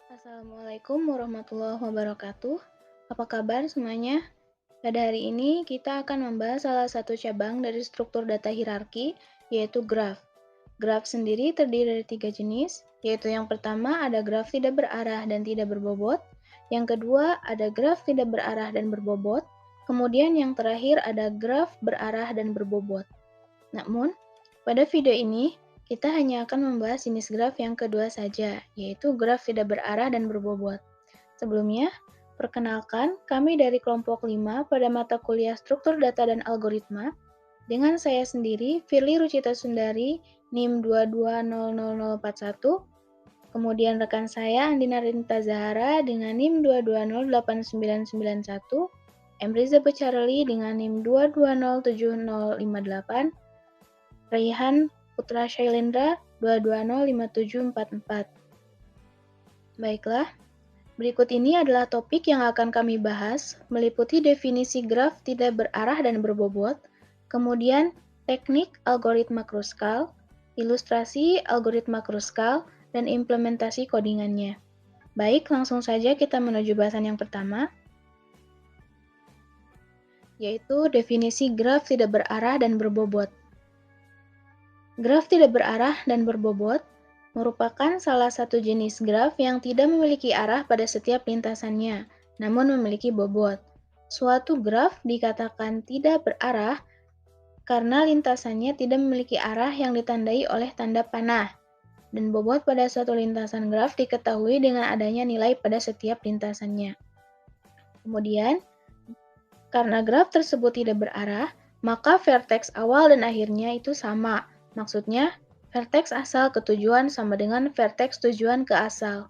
Assalamualaikum warahmatullahi wabarakatuh. Apa kabar semuanya? Pada hari ini kita akan membahas salah satu cabang dari struktur data hierarki, yaitu graf. Graf sendiri terdiri dari tiga jenis, yaitu yang pertama ada graf tidak berarah dan tidak berbobot, yang kedua ada graf tidak berarah dan berbobot, kemudian yang terakhir ada graf berarah dan berbobot. Namun, pada video ini, kita hanya akan membahas jenis graf yang kedua saja, yaitu graf tidak berarah dan berbobot. Sebelumnya, perkenalkan kami dari kelompok 5 pada mata kuliah Struktur Data dan Algoritma, dengan saya sendiri, Firly Rucita Sundari, NIM 2200041, kemudian rekan saya Andina Rinta Zahara dengan NIM 2208991, Emriza Becareli dengan NIM 2207058, Raihan Putra Shailendra 2205744. Baiklah, berikut ini adalah topik yang akan kami bahas, meliputi definisi graf tidak berarah dan berbobot, kemudian teknik algoritma Kruskal, ilustrasi algoritma Kruskal, dan implementasi codingannya. Baik, langsung saja kita menuju bahasan yang pertama, yaitu definisi graf tidak berarah dan berbobot. Graf tidak berarah dan berbobot merupakan salah satu jenis graf yang tidak memiliki arah pada setiap lintasannya, namun memiliki bobot. Suatu graf dikatakan tidak berarah karena lintasannya tidak memiliki arah yang ditandai oleh tanda panah, dan bobot pada suatu lintasan graf diketahui dengan adanya nilai pada setiap lintasannya. Kemudian, karena graf tersebut tidak berarah, maka vertex awal dan akhirnya itu sama. Maksudnya, vertex asal ke tujuan sama dengan vertex tujuan ke asal.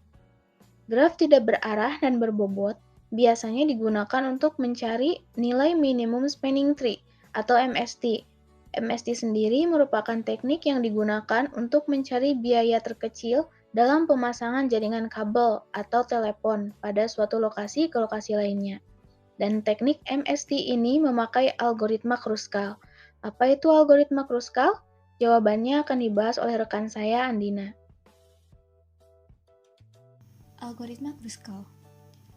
Graf tidak berarah dan berbobot biasanya digunakan untuk mencari nilai minimum spanning tree atau MST. MST sendiri merupakan teknik yang digunakan untuk mencari biaya terkecil dalam pemasangan jaringan kabel atau telepon pada suatu lokasi ke lokasi lainnya. Dan teknik MST ini memakai algoritma Kruskal. Apa itu algoritma Kruskal? Jawabannya akan dibahas oleh rekan saya, Andina. Algoritma Kruskal.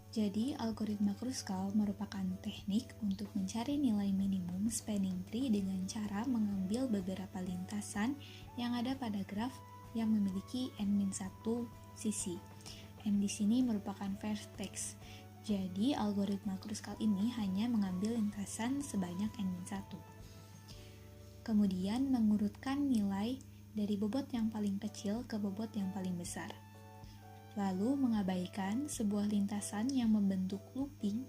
Jadi, algoritma Kruskal merupakan teknik untuk mencari nilai minimum spanning tree dengan cara mengambil beberapa lintasan yang ada pada graf yang memiliki n-1 sisi. N di sini merupakan vertex. Jadi, algoritma Kruskal ini hanya mengambil lintasan sebanyak n-1. Kemudian mengurutkan nilai dari bobot yang paling kecil ke bobot yang paling besar. Lalu mengabaikan sebuah lintasan yang membentuk looping,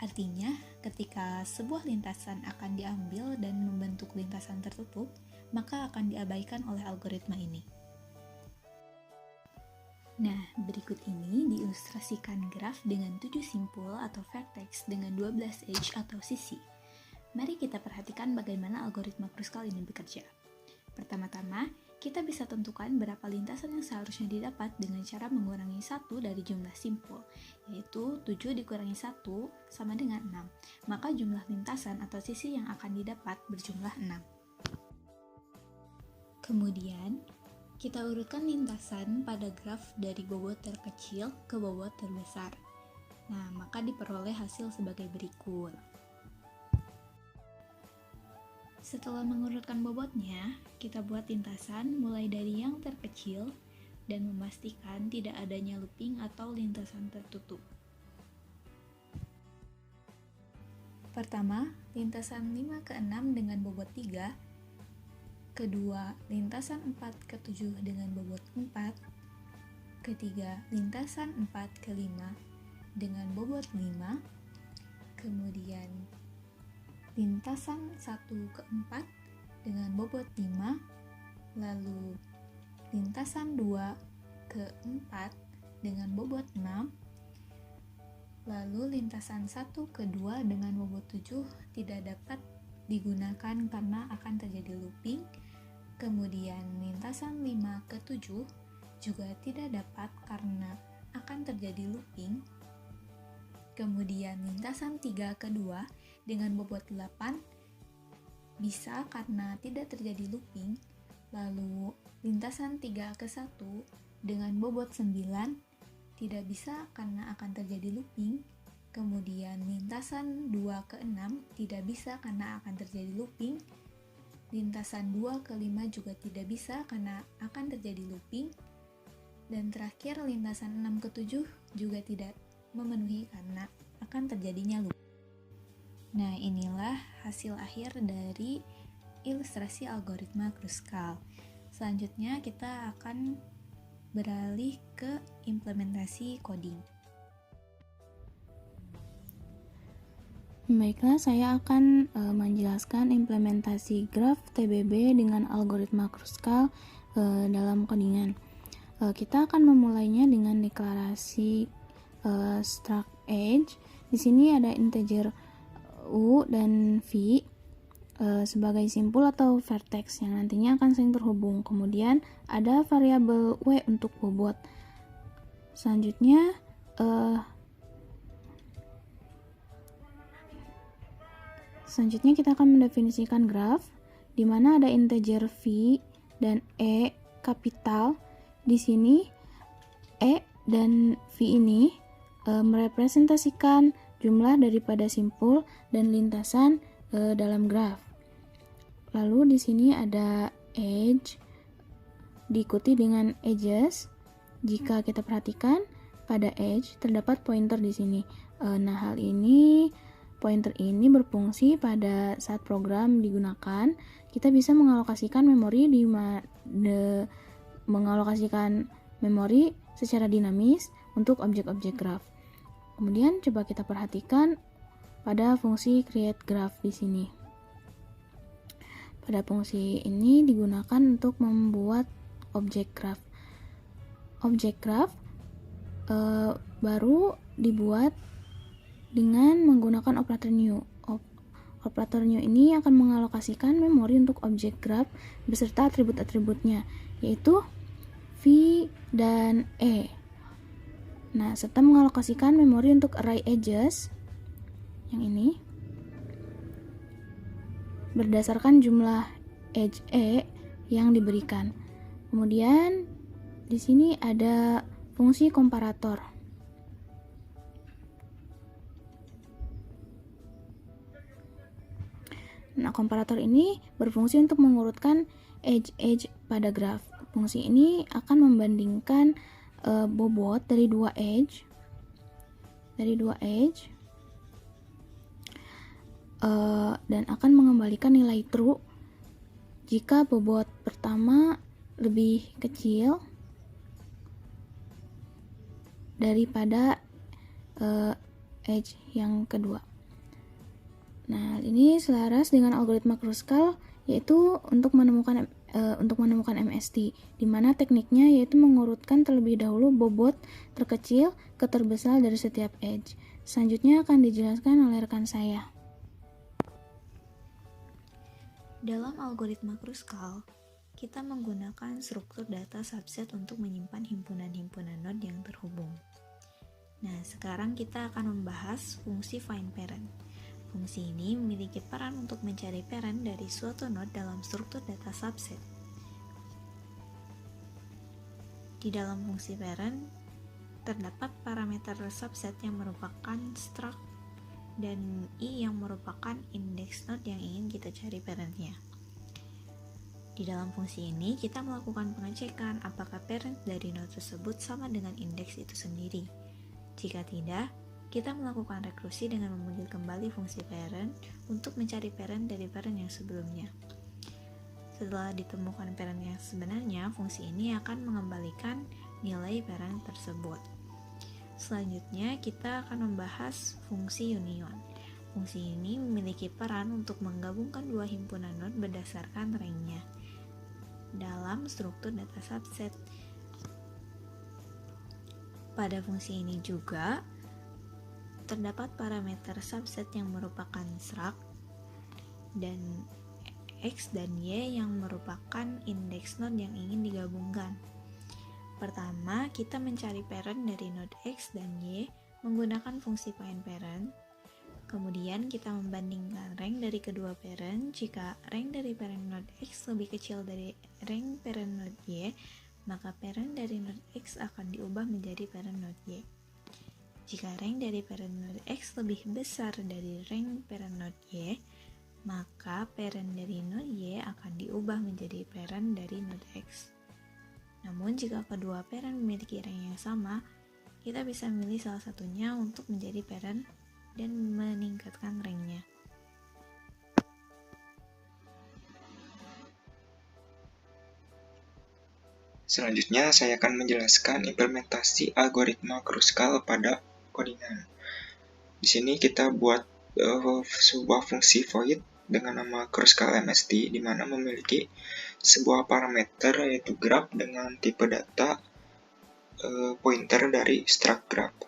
artinya ketika sebuah lintasan akan diambil dan membentuk lintasan tertutup, maka akan diabaikan oleh algoritma ini. Nah, berikut ini diilustrasikan graf dengan 7 simpul atau vertex dengan 12 edge atau sisi. Mari kita perhatikan bagaimana algoritma Kruskal ini bekerja. Pertama-tama, kita bisa tentukan berapa lintasan yang seharusnya didapat dengan cara mengurangi 1 dari jumlah simpul, yaitu 7 dikurangi 1 sama dengan 6. Maka jumlah lintasan atau sisi yang akan didapat berjumlah 6. Kemudian, kita urutkan lintasan pada graf dari bobot terkecil ke bobot terbesar. Nah, maka diperoleh hasil sebagai berikut. Setelah mengurutkan bobotnya, kita buat lintasan mulai dari yang terkecil dan memastikan tidak adanya looping atau lintasan tertutup. Pertama, lintasan 5 ke 6 dengan bobot 3. Kedua, lintasan 4 ke 7 dengan bobot 4. Ketiga, lintasan 4 ke 5 dengan bobot 5. Kemudian lintasan 1 ke 4 dengan bobot 5, lalu lintasan 2 ke 4 dengan bobot 6, lalu lintasan 1 ke 2 dengan bobot 7 tidak dapat digunakan karena akan terjadi looping, kemudian lintasan 5 ke 7 juga tidak dapat karena akan terjadi looping, kemudian lintasan 3 ke 2 dengan bobot 8 bisa karena tidak terjadi looping, lalu lintasan 3 ke 1 dengan bobot 9 tidak bisa karena akan terjadi looping. Kemudian lintasan 2 ke 6 tidak bisa karena akan terjadi looping. Lintasan 2 ke 5 juga tidak bisa karena akan terjadi looping. Dan terakhir lintasan 6 ke 7 juga tidak memenuhi karena akan terjadinya looping. Nah, inilah hasil akhir dari ilustrasi algoritma Kruskal. Selanjutnya kita akan beralih ke implementasi coding. Baiklah, saya akan menjelaskan implementasi graf TBB dengan algoritma Kruskal dalam codingan. Kita akan memulainya dengan deklarasi struct age. Di sini ada integer u dan v sebagai simpul atau vertex yang nantinya akan saling terhubung. Kemudian ada variabel w untuk bobot. Selanjutnya kita akan mendefinisikan graf di mana ada integer v dan e kapital. Di sini e dan v ini merepresentasikan jumlah daripada simpul dan lintasan dalam graf. Lalu di sini ada edge diikuti dengan edges. Jika kita perhatikan pada edge terdapat pointer di sini. Nah, pointer ini berfungsi pada saat program digunakan. Kita bisa mengalokasikan memori secara dinamis untuk objek-objek graf. Kemudian coba kita perhatikan pada fungsi create graph di sini. Pada fungsi ini digunakan untuk membuat objek graph. Objek graph baru dibuat dengan menggunakan operator new. Operator new ini akan mengalokasikan memori untuk objek graph beserta atribut-atributnya, yaitu v dan e. Nah, serta mengalokasikan memori untuk array edges yang ini berdasarkan jumlah edge e yang diberikan. Kemudian di sini ada fungsi komparator. Nah, komparator ini berfungsi untuk mengurutkan edge pada graf. Fungsi ini akan membandingkan bobot dari dua edge dan akan mengembalikan nilai true jika bobot pertama lebih kecil daripada edge yang kedua. Nah, ini selaras dengan algoritma Kruskal, yaitu untuk menemukan MST, di mana tekniknya yaitu mengurutkan terlebih dahulu bobot terkecil ke terbesar dari setiap edge. Selanjutnya akan dijelaskan oleh rekan saya. Dalam algoritma Kruskal, kita menggunakan struktur data subset untuk menyimpan himpunan-himpunan node yang terhubung. Nah, sekarang kita akan membahas fungsi find parent. Fungsi ini memiliki peran untuk mencari parent dari suatu node dalam struktur data subset. Di dalam fungsi parent, terdapat parameter subset yang merupakan struct dan i yang merupakan indeks node yang ingin kita cari parentnya. Di dalam fungsi ini, kita melakukan pengecekan apakah parent dari node tersebut sama dengan indeks itu sendiri. Jika tidak, kita melakukan rekursi dengan memanggil kembali fungsi parent untuk mencari parent dari parent yang sebelumnya. Setelah ditemukan parent yang sebenarnya, fungsi ini akan mengembalikan nilai parent tersebut. Selanjutnya, kita akan membahas fungsi union. Fungsi ini memiliki peran untuk menggabungkan dua himpunan node berdasarkan rank-nya dalam struktur data subset. Pada fungsi ini juga terdapat parameter subset yang merupakan struct dan x dan y yang merupakan indeks node yang ingin digabungkan. Pertama, kita mencari parent dari node x dan y menggunakan fungsi find parent. Kemudian kita membandingkan rank dari kedua parent. Jika rank dari parent node x lebih kecil dari rank parent node y, maka parent dari node X akan diubah menjadi parent node Y. Jika rank dari parent node X lebih besar dari rank parent node Y, maka parent dari node Y akan diubah menjadi parent dari node X. Namun jika kedua parent memiliki rank yang sama, kita bisa memilih salah satunya untuk menjadi parent dan meningkatkan ranknya. Selanjutnya, saya akan menjelaskan implementasi algoritma Kruskal pada codingan. Di sini kita buat sebuah fungsi void dengan nama KruskalMST, di mana memiliki sebuah parameter yaitu graph dengan tipe data pointer dari struct graph.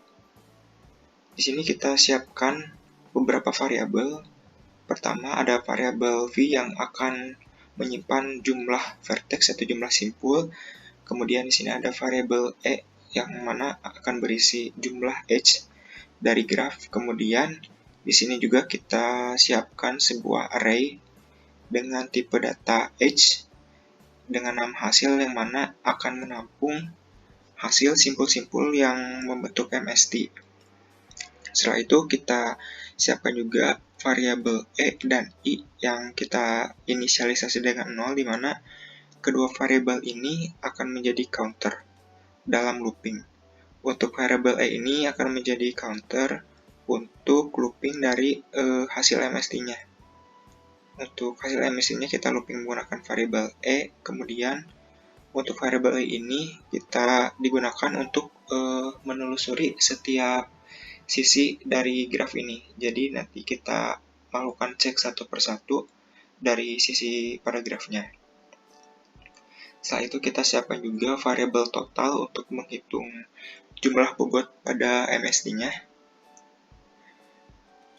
Di sini kita siapkan beberapa variabel. Pertama ada variabel v yang akan menyimpan jumlah vertex atau jumlah simpul. Kemudian di sini ada variabel e yang mana akan berisi jumlah edge dari graf. Kemudian di sini juga kita siapkan sebuah array dengan tipe data edge dengan nama hasil yang mana akan menampung hasil simpul-simpul yang membentuk MST. Setelah itu kita siapkan juga variabel e dan i yang kita inisialisasi dengan 0, di mana kedua variabel ini akan menjadi counter dalam looping. Untuk variabel e ini akan menjadi counter untuk looping dari hasil MST-nya. Untuk hasil MST-nya kita looping menggunakan variabel e, kemudian untuk variabel e ini kita digunakan untuk menelusuri setiap sisi dari graf ini. Jadi nanti kita melakukan cek satu persatu dari sisi pada grafnya. Setelah itu kita siapkan juga variabel total untuk menghitung jumlah bobot pada MST-nya.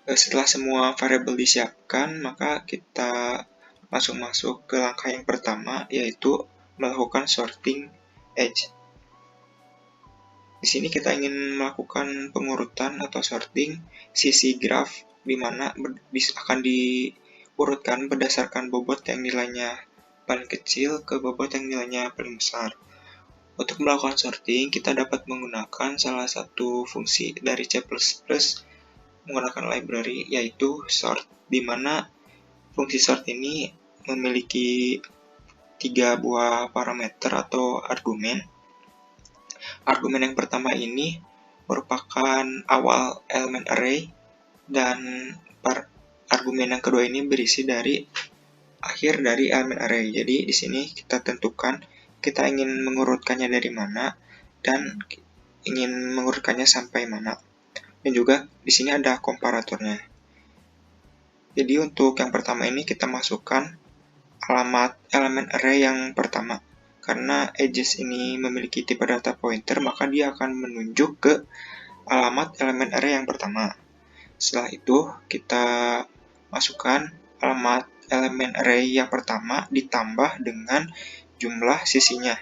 Setelah semua variabel disiapkan, maka kita langsung masuk ke langkah yang pertama, yaitu melakukan sorting edge. Di sini kita ingin melakukan pengurutan atau sorting sisi graf, di mana akan diurutkan berdasarkan bobot yang nilainya paling kecil ke bobot yang nilainya paling besar. Untuk melakukan sorting, kita dapat menggunakan salah satu fungsi dari C++ menggunakan library, yaitu sort, di mana fungsi sort ini memiliki 3 buah parameter atau argumen. Argumen yang pertama ini merupakan awal elemen array, dan argumen yang kedua ini berisi dari akhir dari elemen array. Jadi di sini kita tentukan kita ingin mengurutkannya dari mana dan ingin mengurutkannya sampai mana. Dan juga di sini ada komparatornya. Jadi untuk yang pertama ini kita masukkan alamat elemen array yang pertama. Karena edges ini memiliki tipe data pointer, maka dia akan menunjuk ke alamat elemen array yang pertama. Setelah itu kita masukkan alamat elemen array yang pertama ditambah dengan jumlah sisinya,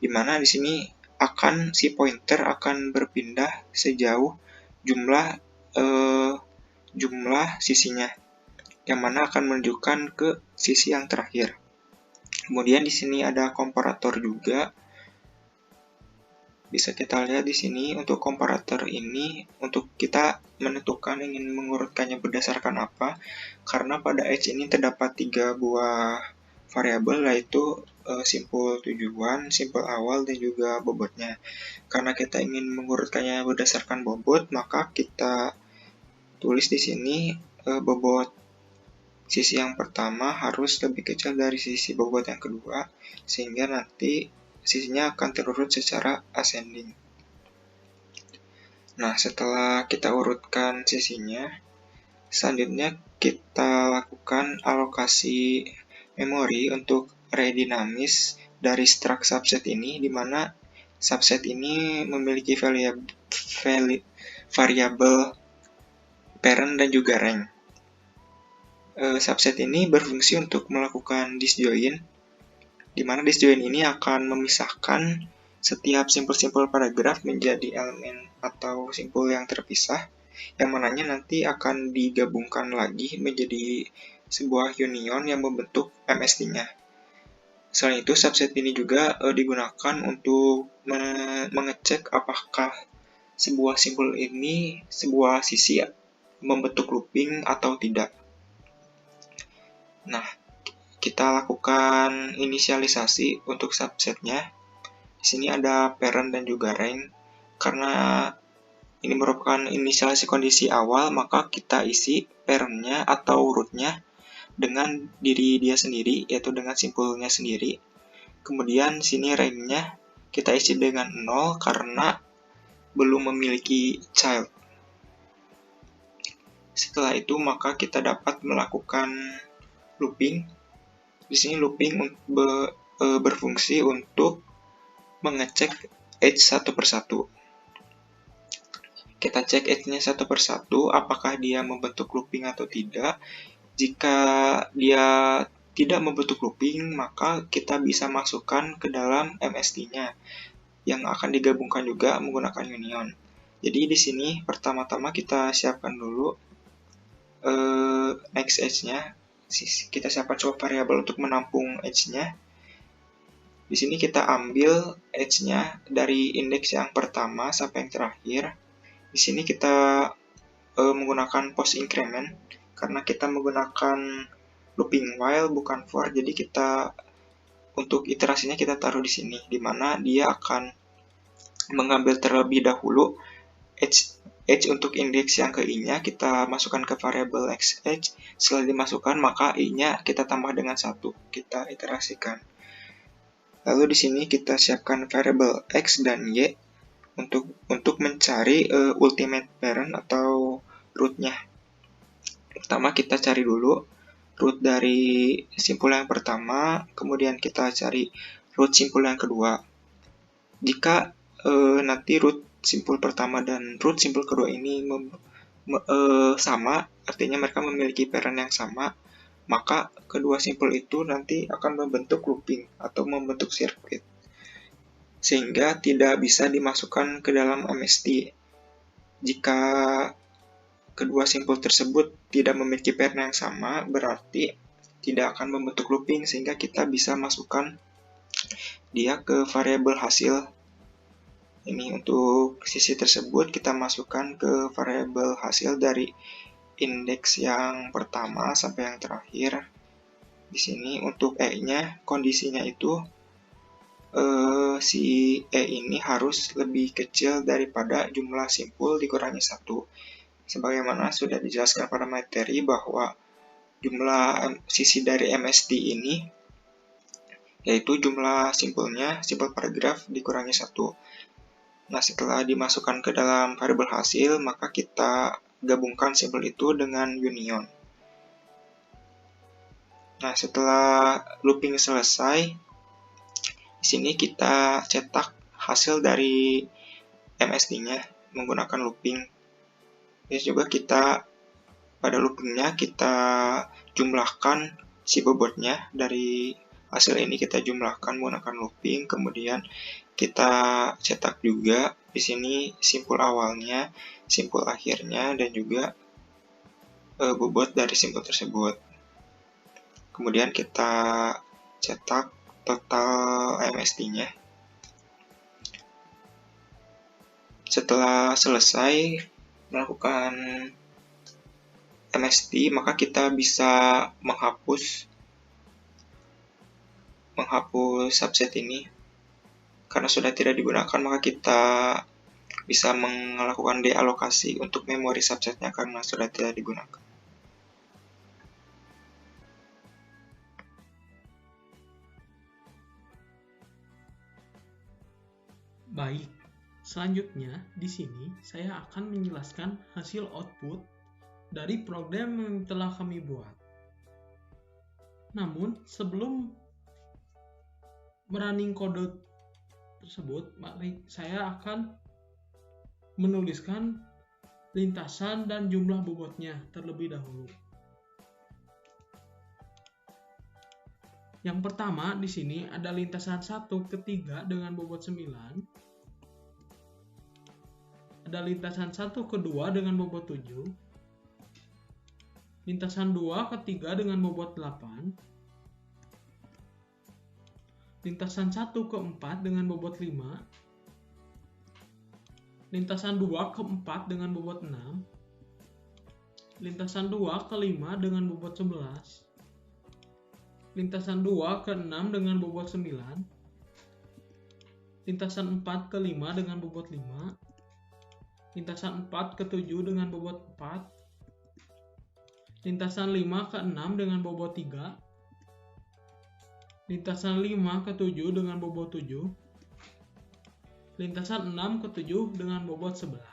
di mana di sini si pointer akan berpindah sejauh jumlah sisinya, yang mana akan menunjukkan ke sisi yang terakhir. Kemudian di sini ada komparator juga. Bisa kita lihat di sini untuk komparator ini untuk kita menentukan ingin mengurutkannya berdasarkan apa. Karena pada edge ini terdapat 3 buah variabel, yaitu simpul tujuan, simpul awal, dan juga bobotnya. Karena kita ingin mengurutkannya berdasarkan bobot, maka kita tulis di sini bobot sisi yang pertama harus lebih kecil dari sisi bobot yang kedua, sehingga nanti sisinya akan terurut secara ascending. Nah, setelah kita urutkan sisinya, selanjutnya kita lakukan alokasi memori untuk array dinamis dari struct subset ini, di mana subset ini memiliki variabel parent dan juga rank. Subset ini berfungsi untuk melakukan disjoin, di mana disjoin ini akan memisahkan setiap simpul-simpul pada graf menjadi elemen atau simpul yang terpisah, yang mananya nanti akan digabungkan lagi menjadi sebuah union yang membentuk MST-nya. Selain itu, subset ini juga digunakan untuk mengecek apakah sebuah simpul ini, sebuah sisi membentuk looping atau tidak. Nah, kita lakukan inisialisasi untuk subsetnya. Di sini ada parent dan juga rank. Karena ini merupakan inisialisasi kondisi awal, maka kita isi parentnya atau rootnya dengan diri dia sendiri, yaitu dengan simpulnya sendiri. Kemudian sini rank-nya kita isi dengan 0 karena belum memiliki child. Setelah itu maka kita dapat melakukan looping. Di sini looping berfungsi untuk mengecek edge satu persatu. Kita cek edge-nya satu persatu apakah dia membentuk looping atau tidak. Jika dia tidak membentuk looping, maka kita bisa masukkan ke dalam MST-nya yang akan digabungkan juga menggunakan union. Jadi di sini pertama-tama kita siapkan dulu next edge-nya. Kita siapkan sebuah variabel untuk menampung edge-nya. Di sini kita ambil edge-nya dari indeks yang pertama sampai yang terakhir. Di sini kita menggunakan post increment karena kita menggunakan looping while bukan for, jadi kita untuk iterasinya kita taruh di sini, di mana dia akan mengambil terlebih dahulu edge untuk indeks yang ke i-nya, kita masukkan ke variabel next edge. Setelah dimasukkan, maka i-nya kita tambah dengan 1, kita iterasikan. Lalu di sini kita siapkan variabel x dan y untuk mencari ultimate parent atau root-nya. Pertama kita cari dulu root dari simpul yang pertama, kemudian kita cari root simpul yang kedua. Jika nanti root simpul pertama dan root simpul kedua ini sama, artinya mereka memiliki parent yang sama, maka kedua simpul itu nanti akan membentuk looping atau membentuk circuit, sehingga tidak bisa dimasukkan ke dalam MST. Jika kedua simpul tersebut tidak memiliki parent yang sama, berarti tidak akan membentuk looping, sehingga kita bisa masukkan dia ke variabel hasil. Ini untuk sisi tersebut kita masukkan ke variabel hasil dari indeks yang pertama sampai yang terakhir. Di sini untuk e-nya kondisinya itu si e ini harus lebih kecil daripada jumlah simpul dikurangi 1. Sebagaimana sudah dijelaskan pada materi bahwa jumlah sisi dari MST ini yaitu jumlah simpulnya, simpul paragraf dikurangi 1. Nah, setelah dimasukkan ke dalam variabel hasil, maka kita gabungkan simpul itu dengan union. Nah, setelah looping selesai, di sini kita cetak hasil dari MST-nya menggunakan looping. Ini juga kita pada loopingnya kita jumlahkan si bobotnya. Dari hasil ini kita jumlahkan menggunakan looping, kemudian kita cetak juga di sini simpul awalnya, simpul akhirnya, dan juga bobot dari simpul tersebut. Kemudian kita cetak total MST-nya. Setelah selesai melakukan MST, maka kita bisa menghapus subset ini. Karena sudah tidak digunakan, maka kita bisa melakukan dealokasi untuk memori subsetnya karena sudah tidak digunakan. Baik, selanjutnya di sini saya akan menjelaskan hasil output dari program yang telah kami buat. Namun, sebelum merunning kode tersebut, mari saya akan menuliskan lintasan dan jumlah bobotnya terlebih dahulu. Yang pertama di sini ada lintasan 1 ke 3 dengan bobot 9. Ada lintasan 1 ke 2 dengan bobot 7. Lintasan 2 ke 3 dengan bobot 8. lintasan 1 ke 4 dengan bobot 5, lintasan 2 ke 4 dengan bobot 6, lintasan 2 ke 5 dengan bobot 11, lintasan 2 ke 6 dengan bobot 9, lintasan 4 ke 5 dengan bobot 5, lintasan 4 ke 7 dengan bobot 4, lintasan 5 ke 6 dengan bobot 3, lintasan 5 ke 7 dengan bobot 7, lintasan 6 ke 7 dengan bobot 11.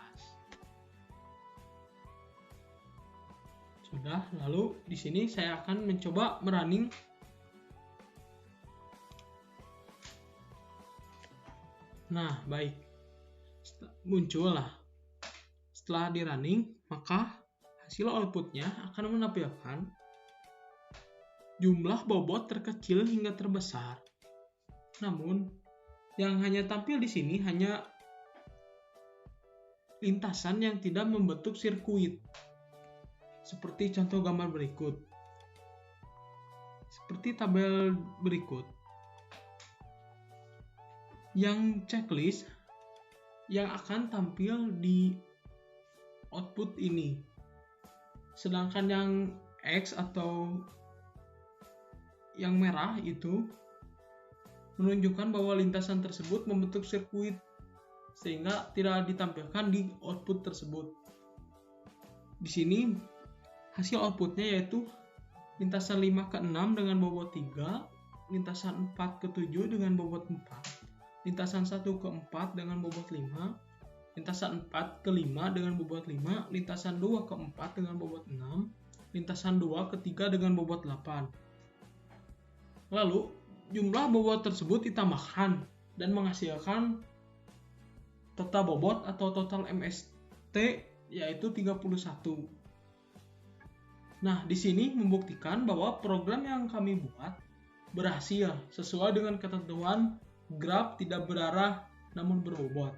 Sudah, lalu di sini saya akan mencoba merunning. Nah, baik. Muncullah. Setelah di running, maka hasil outputnya akan menampilkan jumlah bobot terkecil hingga terbesar. Namun, yang hanya tampil di sini hanya lintasan yang tidak membentuk sirkuit. Seperti contoh gambar berikut. Seperti tabel berikut. Yang checklist yang akan tampil di output ini. Sedangkan yang X atau yang merah itu menunjukkan bahwa lintasan tersebut membentuk sirkuit sehingga tidak ditampilkan di output tersebut. Di sini hasil outputnya yaitu lintasan 5 ke 6 dengan bobot 3, lintasan 4 ke 7 dengan bobot 4, lintasan 1 ke 4 dengan bobot 5, lintasan 4 ke 5 dengan bobot 5, lintasan 2 ke 4 dengan bobot 6, lintasan 2 ke 3 dengan bobot 8. Lalu, jumlah bobot tersebut ditambahkan dan menghasilkan total bobot atau total MST yaitu 31. Nah, di sini membuktikan bahwa program yang kami buat berhasil sesuai dengan ketentuan graf tidak berarah namun berbobot.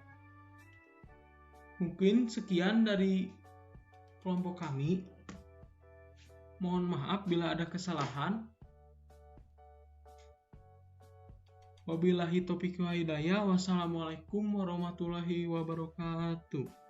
Mungkin sekian dari kelompok kami. Mohon maaf bila ada kesalahan. Wabillahi taufiq wal hidayah. Wassalamualaikum warahmatullahi wabarakatuh.